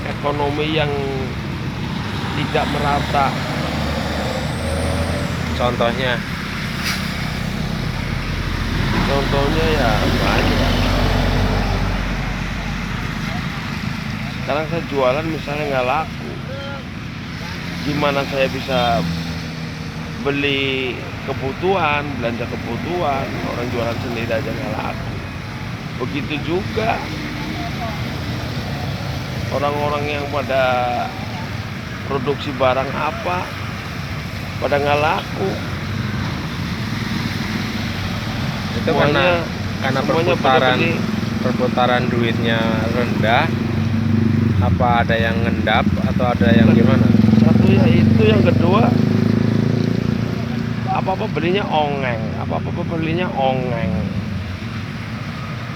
ekonomi yang tidak merata. Contohnya Ya banyak. Sekarang saya jualan misalnya nggak laku, gimana saya bisa beli kebutuhan, belanja kebutuhan? Orang jualan sendiri aja nggak laku. Begitu juga orang-orang yang pada produksi barang apa, pada nggak laku. itu karena semuanya perputaran duitnya rendah, apa ada yang ngendap atau ada yang gimana? Satu ya itu, yang kedua apa-apa belinya ongeng,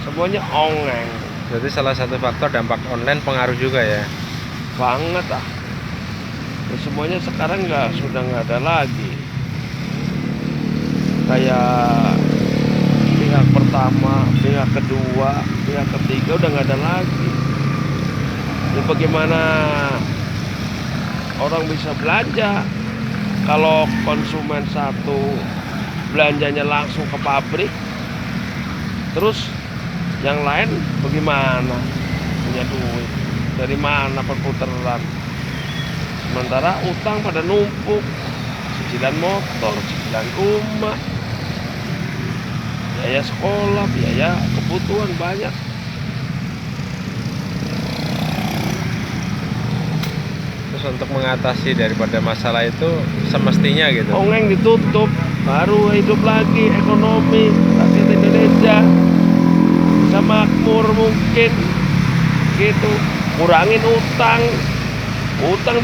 semuanya ongeng. Berarti salah satu faktor dampak online pengaruh juga ya? Banget ah. Ya, semuanya sekarang sudah nggak ada lagi kayak pihak pertama, pihak kedua, pihak ketiga, udah nggak ada lagi. Ya bagaimana orang bisa belanja kalau konsumen satu belanjanya langsung ke pabrik, terus yang lain bagaimana punya duit, dari mana perputaran? Sementara utang pada numpuk, cicilan motor, cicilan rumah, biaya sekolah, biaya kebutuhan banyak. Terus untuk mengatasi daripada masalah itu semestinya gitu, Ongeng ditutup, baru hidup lagi ekonomi rakyat Indonesia bisa makmur mungkin gitu. Kurangin utang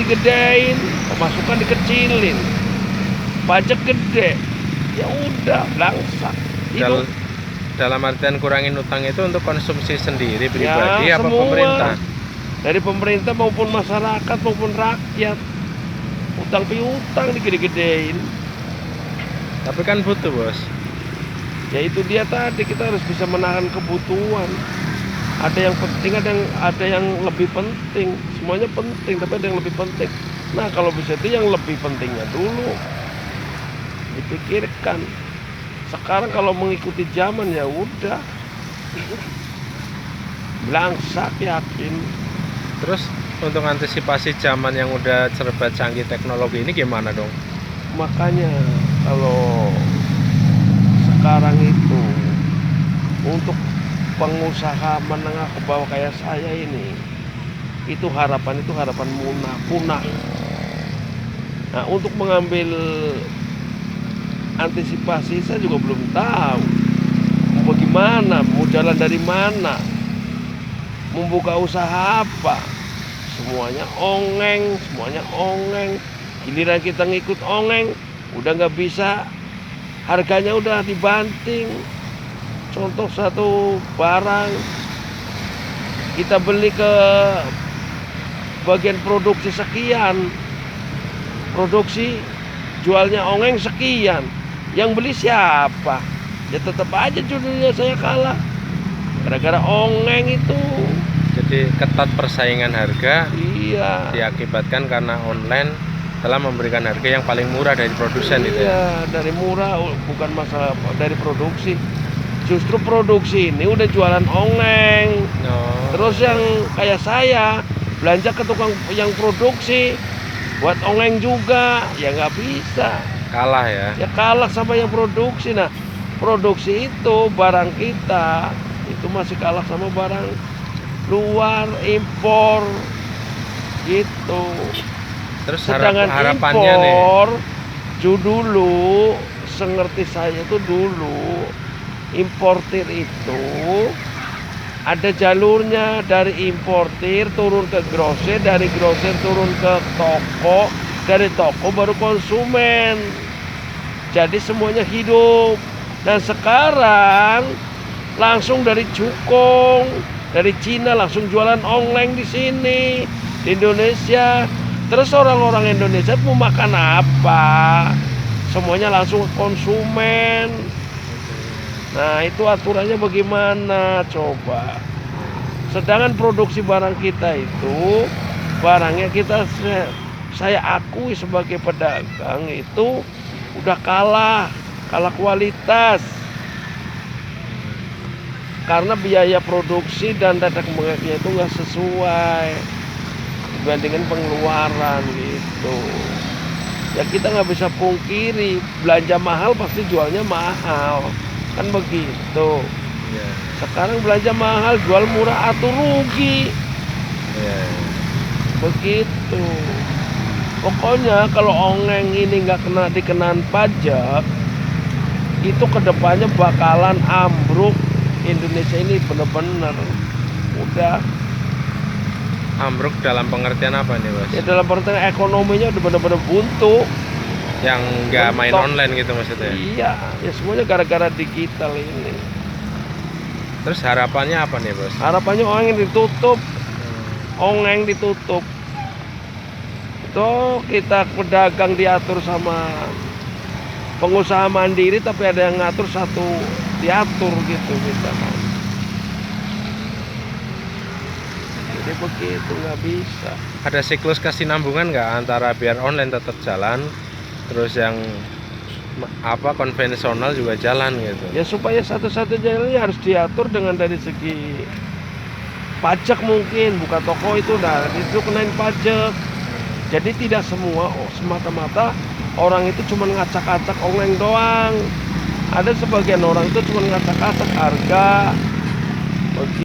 digedein, pemasukan dikecilin, pajak gede, ya udah langsung hidup. dalam artian kurangin utang itu untuk konsumsi sendiri pribadi Ya, apa semua. pemerintah? Dari pemerintah maupun masyarakat maupun rakyat, utang piutang digede-gedein. Tapi kan butuh bos. Ya itu dia tadi, kita harus bisa menahan kebutuhan. Ada yang penting, ada yang lebih penting. Semuanya penting, tapi ada yang lebih penting. Nah kalau bisa itu yang lebih pentingnya dulu dipikirkan. Sekarang kalau mengikuti zaman ya udah belangsak, yakin. Terus untuk antisipasi zaman yang udah serba canggih teknologi ini gimana dong? Makanya kalau sekarang itu untuk pengusaha menengah ke bawah kayak saya ini, itu harapan punah. Nah untuk mengambil antisipasi saya juga belum tahu mau bagaimana, mau jalan dari mana, membuka usaha apa. Semuanya ongeng. Giliran kita ngikut ongeng, udah nggak bisa, harganya udah dibanting. Contoh satu barang kita beli ke bagian produksi sekian, produksi jualnya ongeng sekian, yang beli siapa? Ya tetap aja judulnya saya kalah gara-gara ongeng itu. Jadi ketat persaingan harga. Iya. Diakibatkan karena online telah memberikan harga yang paling murah dari produsen itu ya. Iya, dari murah, bukan masalah dari produksi. Justru produksi ini udah jualan ongeng. Oh. Terus yang kayak saya belanja ke tukang yang produksi buat ongeng juga, ya nggak bisa. Kalah ya. Ya kalah sama yang produksi. Nah, produksi itu barang kita itu masih kalah sama barang luar, impor gitu. Terus Sedangkan harapannya impor dulu, sengerti saya itu dulu importir itu ada jalurnya, dari importir turun ke grosir, dari grosir turun ke toko, dari toko baru konsumen. Jadi semuanya hidup. Dan sekarang langsung dari Cukong, dari Cina langsung jualan online di sini, di Indonesia. Terus orang-orang Indonesia mau makan apa? Semuanya langsung konsumen. Nah, itu aturannya bagaimana coba? Sedangkan produksi barang kita itu, barangnya saya akui sebagai pedagang itu udah kalah kualitas. Karena biaya produksi dan data kembangnya itu nggak sesuai dibandingkan pengeluaran gitu. Ya kita nggak bisa pungkiri, belanja mahal pasti jualnya mahal, kan begitu. Ya. Sekarang belanja mahal, jual murah atau rugi, Ya. begitu. Pokoknya kalau ongeng ini nggak dikenain pajak, itu kedepannya bakalan ambruk. Indonesia ini benar-benar udah Ambruk dalam pengertian apa nih, Bos? ya, dalam pengertian ekonominya udah benar-benar buntu. Yang nggak main Mentok. online gitu maksudnya? Iya, ya semuanya gara-gara digital ini. Terus harapannya apa nih, Bos? Harapannya ongeng ditutup. Itu kita pedagang diatur sama pengusaha mandiri, tapi ada yang ngatur satu diatur gitu kita kan. Jadi begitu nggak bisa. Ada siklus kesinambungan nggak antara biar online tetap jalan, terus yang konvensional juga jalan gitu? Ya supaya satu-satu jalannya harus diatur dengan dari segi pajak, mungkin buka toko itu udah itu kenain pajak. Jadi tidak semua semata-mata orang itu cuma ngacak-acak online doang. Ada sebagian orang itu cuma ngacak-acak harga.